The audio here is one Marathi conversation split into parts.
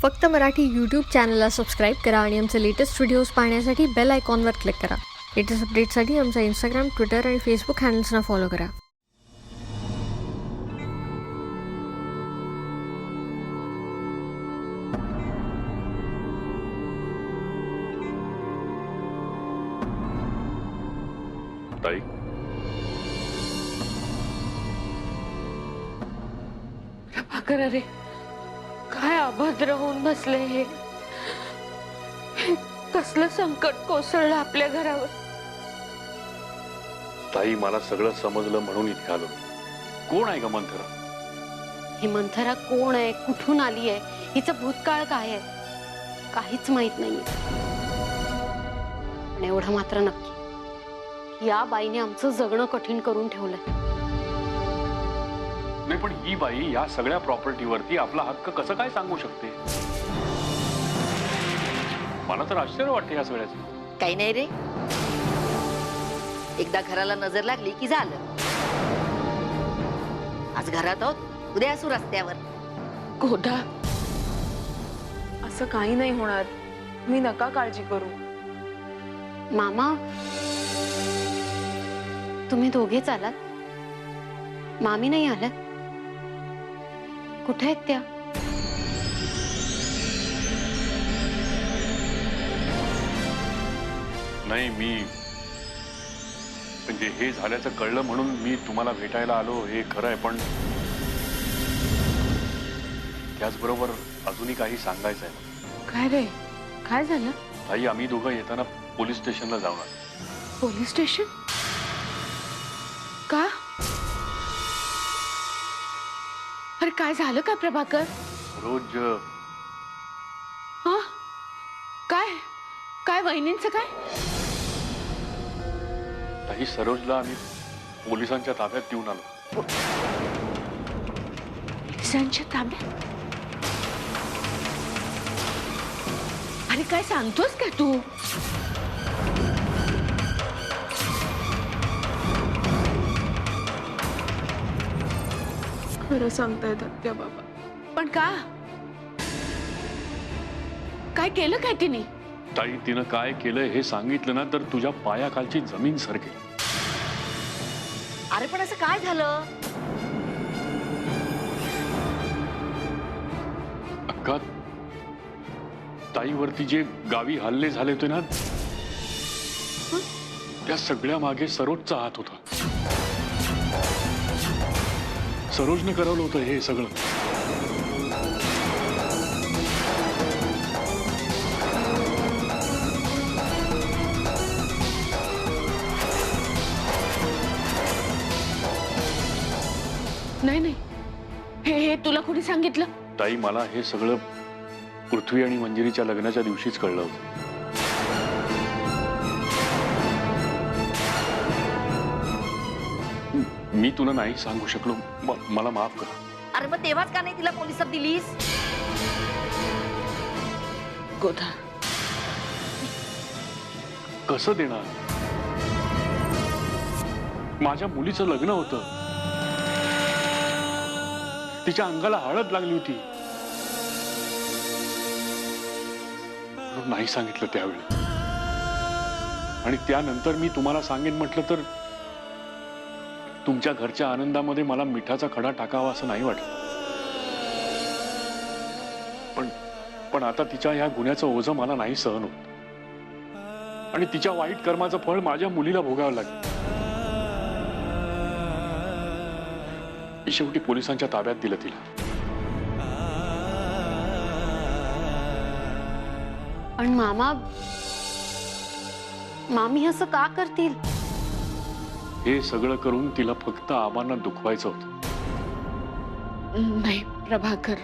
फक्त मराठी यूट्यूब चॅनलला सबस्क्राईब करा आणि आमचे लेटेस्ट व्हिडिओज पाहण्यासाठी बेल आयकॉनवर क्लिक करा. लेटेस्ट अपडेट्ससाठी आमचा इंस्टाग्राम, ट्विटर आणि फेसबुक हँडल्सना फॉलो करा. ताई, प्रभाकर, अरे काय अभद्र होऊन बसले हे. कसलं संकट कोसळलं आपल्या घरावर. ताई, मला सगळं समजलं म्हणून इथे आलो. कोण आहे का मंथरा? ही मंथरा कोण आहे, कुठून आली आहे, हिचं भूतकाळ काय आहे, काहीच माहित नाहीये. पण एवढं मात्र नक्की की या बाईने आमचं जगणं कठीण करून ठेवलंय. नाही, पण ही बाई या सगळ्या प्रॉपर्टीवरती आपला हक्क कसं काय सांगू शकते? मला तर आश्चर्य वाटते या सगळ्याचं. काही नाही रे, एकदा घराला नजर लागली की झालं. आज घरात आहोत, उद्या असू रस्त्यावर. गोदा, असं काही नाही होणार. मी नका काळजी करू. मामा, तुम्ही दोघेच आलात? मामी नाही आल्यात? कुठे आहेत त्या? नाही, मी म्हणजे हे झाल्याचं कळलं म्हणून मी तुम्हाला भेटायला आलो, हे खरं आहे. पण त्याचबरोबर अजूनही काही सांगायचं आहे. काय रे, काय झालं? ताई, आम्ही दोघं येताना पोलीस स्टेशनला जाऊन आलो. Police station? का? अरे काय झालं काय प्रभाकर? रोज हा, काय काय वहिनींचं काय? ताई, सरोजला आम्ही पोलिसांच्या ताब्यात देऊन आलो. पोलिसांच्या ताब्यात? अरे काय सांगतोस का तू? खरं सांगतायत त्या बाबा. पण का? काय केलं काय तिने? ताई, तिनं काय केलं हे सांगितलं ना तर तुझ्या पायाखालची जमीन सरकेल. अरे पण असं काय झालं? अक्का, ताईवरती जे गावी हल्ले झाले होते ना, त्या सगळ्या मागे सरोजचा हात होता. सरोजने करवलं होतं हे सगळं. नाही नाही, हे तुला कोणी सांगितलं? ताई, मला हे सगळं पृथ्वी आणि मंजिरीच्या लग्नाच्या दिवशीच कळलं होतं. मी तुला नाही सांगू शकलो, मला माफ कर. अरे मग तेव्हाच का नाही तिला पोलिसात दिलीस? गोधा, कसं देणार? माझ्या मुलीचं लग्न होतं, तिच्या अंगाला हळद लागली होती. नाही सांगितलं त्यावेळी. आणि त्यानंतर मी तुम्हाला सांगेन म्हटलं तर तुमच्या घरच्या आनंदामध्ये मला मिठाचा खडा टाकावा असं नाही वाटलं. पण आता तिच्या ह्या गुन्ह्याचं ओझं मला नाही सहन होत. आणि तिच्या वाईट कर्माचं फळ माझ्या मुलीला भोगावं लागेल. शेवटी पोलिसांच्या ताब्यात दिलं तिला. पण मामा, मामी असं का करतील? हे सगळं करून तिला फक्त आबांना दुखवायचं होतं. नाही प्रभाकर,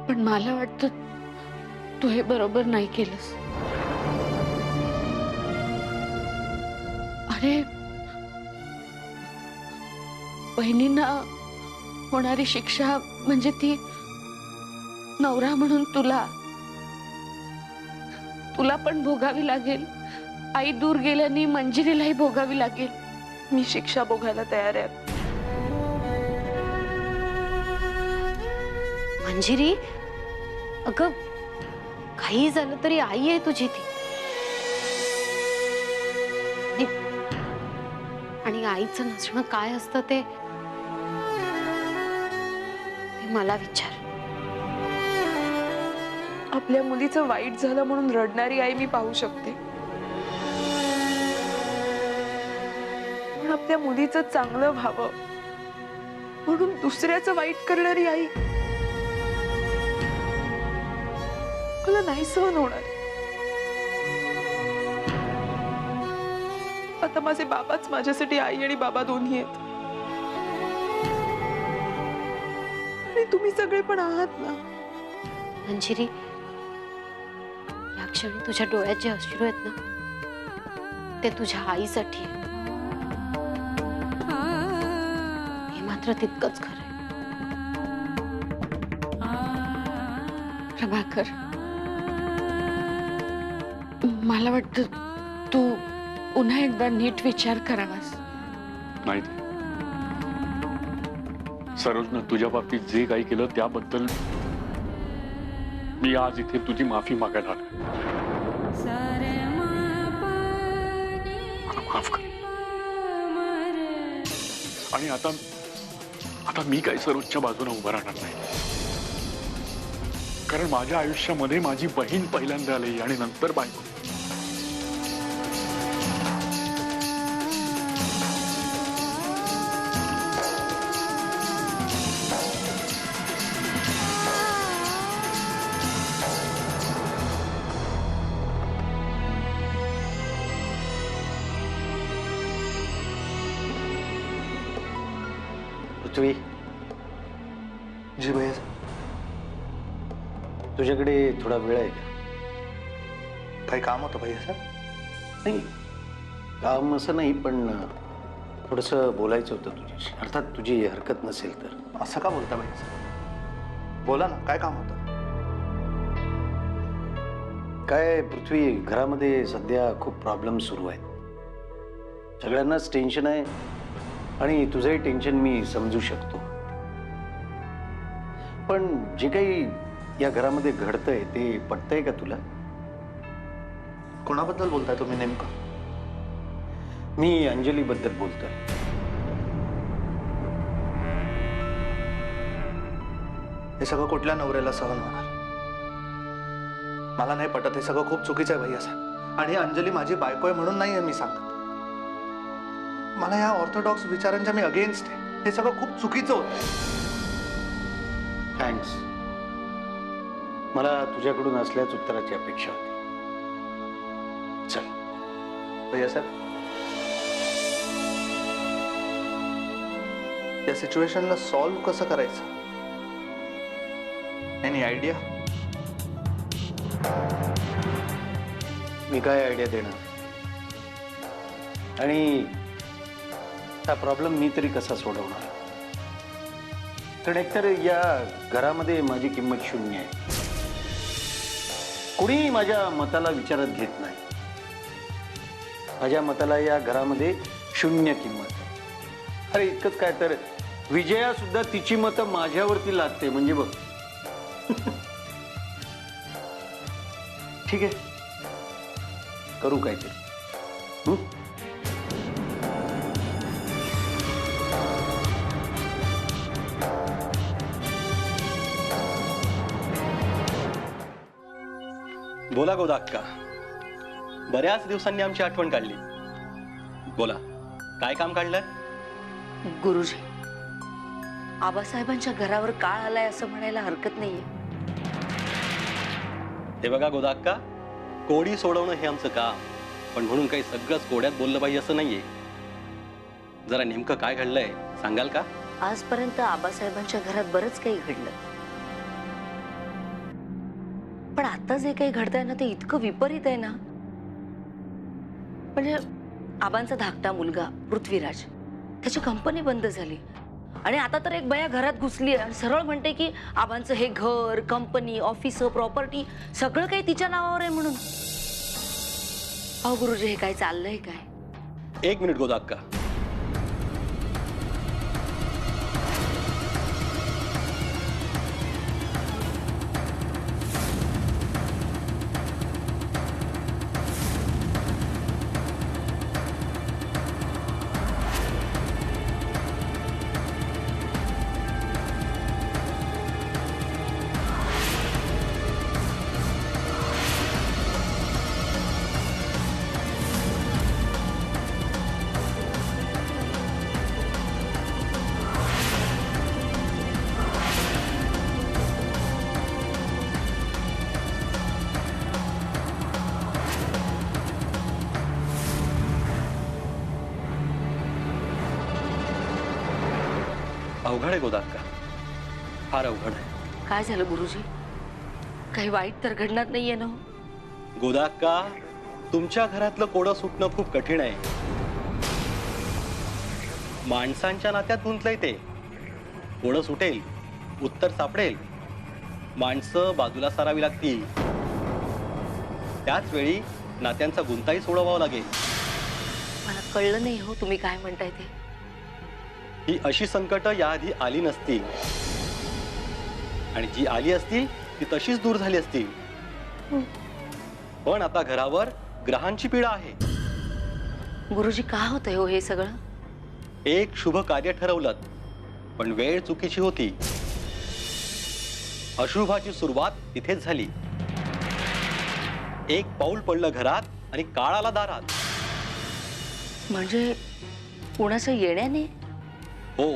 पण मला वाटतं तू हे बरोबर नाही केलंस. अरे, बहिणींना होणारी शिक्षा म्हणजे ती नवरा म्हणून तुला पण भोगावी लागेल. आई दूर गेल्याने मंजिरीलाही भोगावी लागेल. मी शिक्षा भोगायला तयार आहे. मंजिरी, अगं काही झालं तरी आई आहे तुझी ती. आणि आईचं नसणं काय असतं ते मला विचार. आपल्या मुलीचं वाईट झालं म्हणून रडणारी आई मी पाहू शकते, पण आपल्या मुलीचं चांगलं व्हावं म्हणून दुसऱ्याचं वाईट करणारी आई मला नाही सहन होणार. आता माझे बाबाच माझ्यासाठी आई आणि बाबा दोन्ही आहेत, आणि तुम्ही सगळे पण आहात ना. मंजिरी, या क्षणी तुझ्या डोळ्यात जे अश्रू आहेत ना ते तुझ्या आईसाठी आहे. हे मात्र तितकंच खरं आहे. प्रभाकर, मला वाटतं तू पुन्हा एकदा नीट विचार करावास. नाही सरोजनं तुझ्या बाबतीत जे काही केलं त्याबद्दल मी आज इथे तुझी माफी मागायला आलोय. मला माफ कर. आणि आता मी काही सरोजच्या बाजूने उभं राहणार नाही, कारण माझ्या आयुष्यामध्ये माझी बहीण पहिल्यांदा आली आणि नंतर बायको. पृथ्वी, जी भैया. तुझ्याकडे थोडा वेळ आहे का? काही काम होतं भैया सर? नाही, काम असं नाही, पण थोडंसं बोलायचं होतं तुझ्याशी. अर्थात तुझी हरकत नसेल तर. असं का बोलता भैया सर? बोला ना, काय काम होतं? काय पृथ्वी, घरामध्ये सध्या खूप प्रॉब्लेम सुरू आहेत. सगळ्यांनाच टेन्शन आहे आणि तुझंही टेन्शन मी समजू शकतो. पण जे काही या घरामध्ये घडतंय ते पटतंय का तुला? कोणाबद्दल बोलताय तुम्ही नेमकं? मी अंजली बद्दल बोलतोय. हे सगळं कुठल्या नवऱ्याला सहन होणार? मला नाही पटत. हे सगळं खूप चुकीचं आहे भैया साहेब. आणि अंजली माझी बायको आहे म्हणून नाही आहे मी सांगत. मला या ऑर्थोडॉक्स विचारांच्या मी अगेन्स्ट आहे. हे सगळं खूप चुकीचं होतं. थँक्स. मला तुझ्याकडून असल्याच उत्तराची अपेक्षा होती. चल भैया साहेब, या सिच्युएशनला सॉल्व्ह कसं करायचं? Any idea? मी काय आयडिया देणार? आणि हा प्रॉब्लेम मी तरी कसा सोडवणार? कारण एकतर या घरामध्ये माझी किंमत शून्य आहे. कुणीही माझ्या मताला विचारात घेत नाही. माझ्या मताला या घरामध्ये शून्य किंमत आहे. अरे इतकंच काय, तर विजया सुद्धा तिची मतं माझ्यावरती लादते. म्हणजे बघ. ठीक आहे, करू काहीतरी. बोला गोदाक्का, बऱ्याच दिवसांनी आमची आठवण काढली. बोला, काय काम काढलं? गुरुजी, आबासाहेबांच्या घरावर काळ आलाय असं म्हणायला हरकत नाहीये. हे बघा गोदाक्का, कोडी सोडवणं हे आमचं काम, पण म्हणून काही सगळंच कोड्यात बोललं पाहिजे असं नाहीये. जरा नेमकं काय घडलंय सांगाल का? आजपर्यंत आबासाहेबांच्या घरात बरंच काही घडलं, पण आता जे काही घडतंय ना ते इतकं विपरीत आहे ना. म्हणजे आबांचा धाकटा मुलगा पृथ्वीराज, त्याची कंपनी बंद झाली आणि आता तर एक बाया घरात घुसली आणि सरळ म्हणते की आबांचं हे घर, कंपनी, ऑफिस, प्रॉपर्टी सगळं काही तिच्या नावावर आहे म्हणून. अहो गुरुजी, हे काय चाललंय काय? एक मिनिट गोदाक्का. अवघड आहे गोदाक्का, फार अवघड आहे. काय झालं गुरुजी? काही वाईट तर घडणार नाहीये ना? गोदाक्का, तुमच्या घरातलं कोडं सुटणं खूप कठीण आहे. माणसांच्या नात्यात गुंतलंय ते. कोडं सुटेल, उत्तर सापडेल, माणसं बाजूला सारावी लागतील. त्याच वेळी नात्यांचा गुंताही सोडवावा लागेल. मला कळलं नाही हो तुम्ही काय म्हणताय ते. ही अशी संकट याआधी आली नसतील, आणि जी आली असतील ती तशीच दूर झाली असतील. पण आता घरावर ग्रहांची पीडा आहे. गुरुजी का होतंय हो हे सगळं? एक शुभ कार्य ठरवलं, पण वेळ चुकीची होती. अशुभाची सुरुवात तिथेच झाली. एक पाऊल पडलं घरात आणि काळ आला दारात. म्हणजे कोणाच्या येण्याने? हो,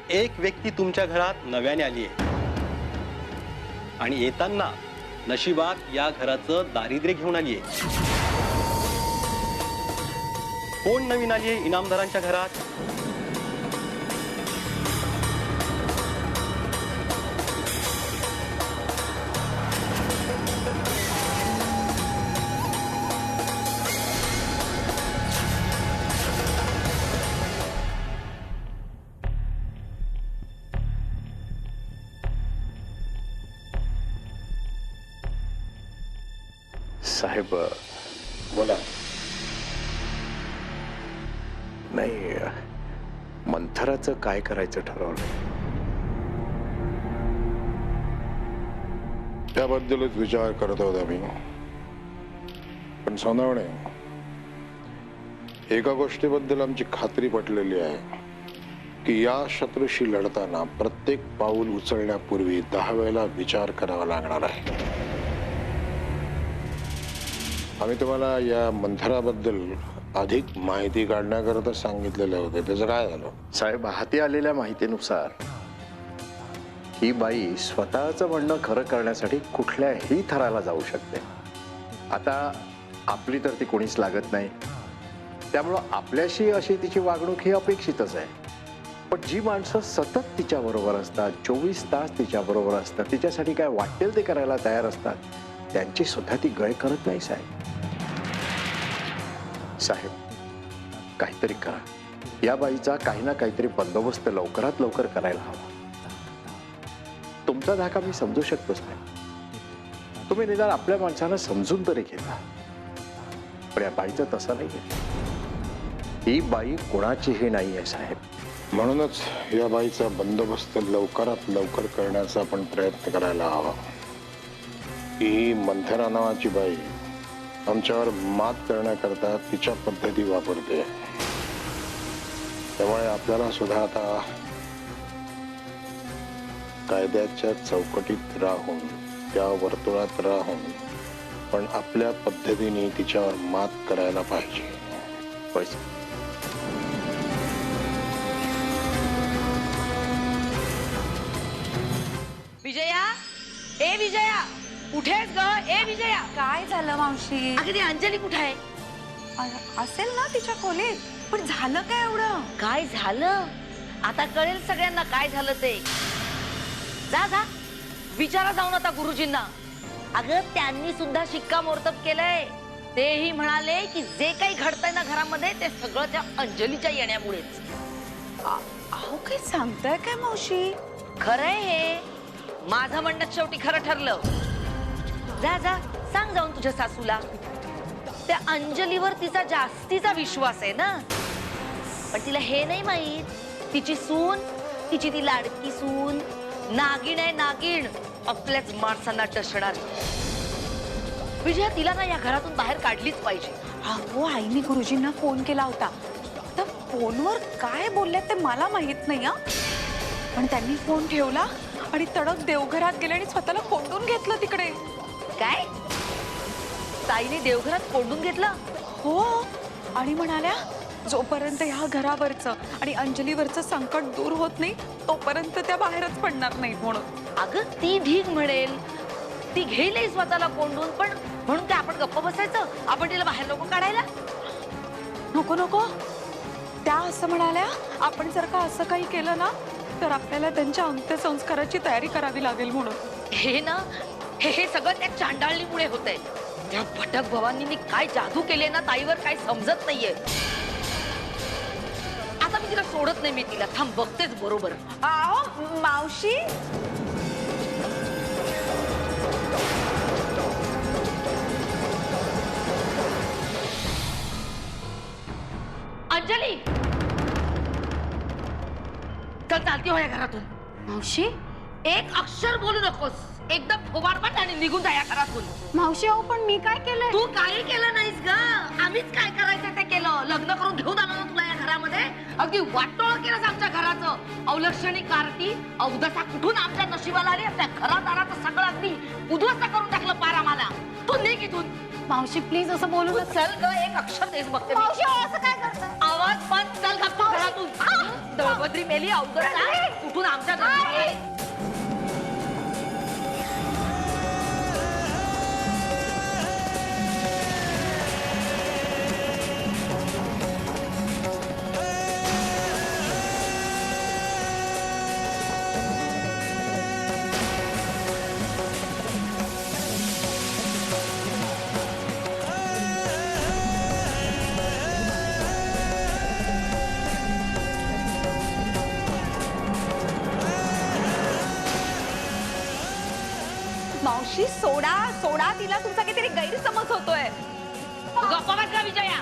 एक व्यक्ती तुमच्या घरात नव्याने आली आहे, आणि येताना नशिबात या घराचं दारिद्र्य घेऊन आली आहे. कोण नवीन आली आहे इनामदारांच्या घरात? साहेब बोला. नाही, मंथराचं काय करायचं ठरवलं? त्याबद्दलच विचार करत होता मी. पण सोनावणे, एका गोष्टीबद्दल आमची खात्री पटलेली आहे की या शत्रूशी लढताना प्रत्येक पाऊल उचलण्यापूर्वी 10 वेळेला विचार करावा लागणार आहे. आम्ही तुम्हाला या मंथराबद्दल अधिक माहिती काढण्याकरता सांगितलेले होते. त्याचं काय झालं? साहेब, हाती आलेल्या माहितीनुसार ही बाई स्वतःचं म्हणणं खरं करण्यासाठी कुठल्याही थराला जाऊ शकते. आता आपली तर ती कोणीच लागत नाही, त्यामुळं आपल्याशी अशी तिची वागणूक ही अपेक्षितच आहे. पण जी माणसं सतत तिच्याबरोबर असतात, 24 तास तिच्याबरोबर असतात, तिच्यासाठी काय वाटेल ते करायला तयार असतात, त्यांची सुद्धा ती गय करत नाही. साहेब, काहीतरी करा. या बाईचा काही ना काहीतरी बंदोबस्त लवकरात लवकर करायला हवा. तुमचा धाका मी समजू शकतो साहेब. तुम्ही निदान आपल्या माणसाला समजून तरी घेता. पण या बाईचं तसं नाही आहे. ही बाई कोणाचीही नाही आहे साहेब. म्हणूनच या बाईचा बंदोबस्त लवकरात लवकर करण्याचा आपण प्रयत्न करायला हवा. ही मंथरा नावाची बाई आमच्यावर मात करण्याकरता तिच्या पद्धती वापरते. त्यामुळे आपल्याला सुद्धा आता कायद्याच्या चौकटीत राहून, त्या वर्तुळात राहून, पण आपल्या पद्धतीने तिच्यावर मात करायला पाहिजे. पैसे विजया, ए विजया, कुठेच ग? ए विजया, काय झालं मावशी? अगदी अंजली कुठे आहे? असेल ना तिच्या खोलीत. पण झालं काय एवढं? काय झालं? आता कळेल सगळ्यांना काय झालं ते. जा जा, विचारा जाऊन आता गुरुजींना. अगं त्यांनी सुद्धा शिक्कामोर्तब केलंय. तेही म्हणाले की जे काही घडतंय ना घरामध्ये ते सगळं त्या अंजलीच्या येण्यामुळेच. अहो, काय सांगताय काय मावशी? खरंय हे. माझं म्हणणं शेवटी खरं ठरलं. जा जा, सांग जाऊन तुझ्या सासूला. त्या अंजलीवर तिचा जास्तीचा विश्वास आहे ना. पण तिला हे नाही माहित, तिची सून, तिची ती लाडकी सून नागिण आहे, नागिण. आपल्याच माणसांना टसणार. विजया, तिला ना या घरातून बाहेर काढलीच पाहिजे. अहो, आईने गुरुजींना फोन केला होता. तर फोनवर काय बोलले ते मला माहित नाही. पण त्यांनी फोन ठेवला आणि तडक देवघरात गेले आणि स्वतःला कोंडून घेतलं तिकडे. काय? ताईने देवघरात कोंडून घेतलं? हो, आणि म्हणाल्या जोपर्यंत ह्या घरावरचं आणि अंजलीवरचं संकट दूर होत नाही तोपर्यंत त्या बाहेरच पडणार नाहीत म्हणून. अगं ती ढीग म्हणेल, ती घेईल स्वतःला कोंडून, पण म्हणून काय आपण गप्प बसायचं? आपण तिला बाहेर नको काढायला? नको नको, त्या असं म्हणाल्या आपण जर का असं काही केलं ना तर आपल्याला त्यांच्या अंत्यसंस्काराची तयारी करावी लागेल म्हणून. हे ना हे सगळं त्या चांडाळणीमुळे होतंय. त्या भटक भवानींनी काय जादू केले ना ताईवर काय समजत नाहीये. आता मी तिला सोडत नाही. मी तिला थांब बघतेच बरोबर. आओ मावशी, अंजली चल चालती हो या घरातून. मावशी एक अक्षर बोलू नकोस. एकदम फोबाडपट आणि निघून जा या घरातून. मावशी अहो पण मी काय केलंय? तू काही केलं नाहीस ग. आम्हीच काय करायचं ते केलं. लग्न करून घेऊन आलो ना तुला या घरामध्ये. अगदी वाटोळ केलंस आमच्या घराचं. अवलक्षणी कार्टी अवदसा कुठून आमच्या नशिबाला आली. त्या घरादाराचं सगळं अगदी उद्ध्वस्त करून टाकलं पार आम्हाला. तू निघ इथून. मावशी प्लीज असं बोलू तू नका. चल ग. एक अक्षर देस बघते मी. मावशी अहो असं काय करता? आवाज बंद. चल गप्प घरातून. दळभद्री मेली अवदसा कुठून आमच्या घरात आली. मावशी सोडा सोडा तिला. तुमचा काहीतरी गैरसमज होतोय. गप्पा बस का विजया.